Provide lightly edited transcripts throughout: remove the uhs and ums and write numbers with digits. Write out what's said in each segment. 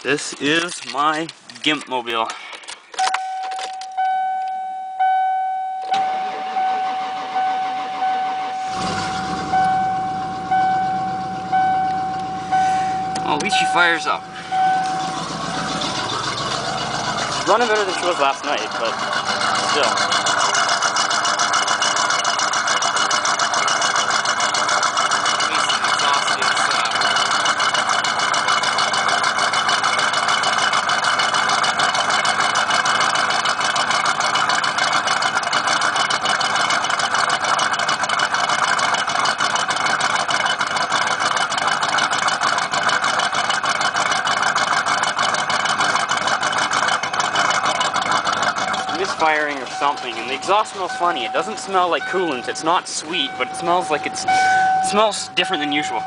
This is my GIMP mobile. Well, at least she fires up. She's running better than she was last night, but still. Misfiring or something, and the exhaust smells funny. It doesn't smell like coolant. It's not sweet, but it smells like it smells different than usual.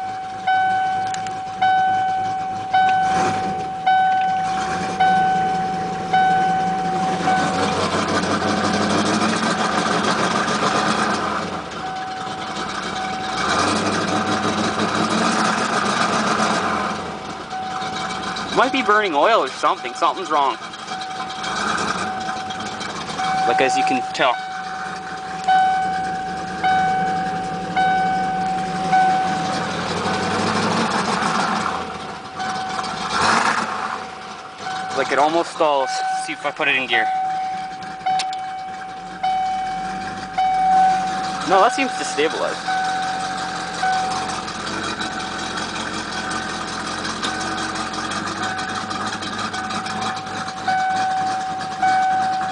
Might be burning oil or something. Something's wrong. Like, as you can tell. Like, it almost stalls. Let's see if I put it in gear. No, that seems to stabilize.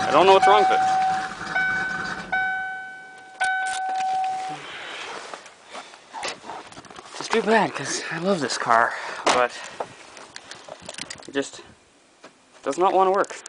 I don't know what's wrong with it. It's too bad, because I love this car, but it just does not want to work.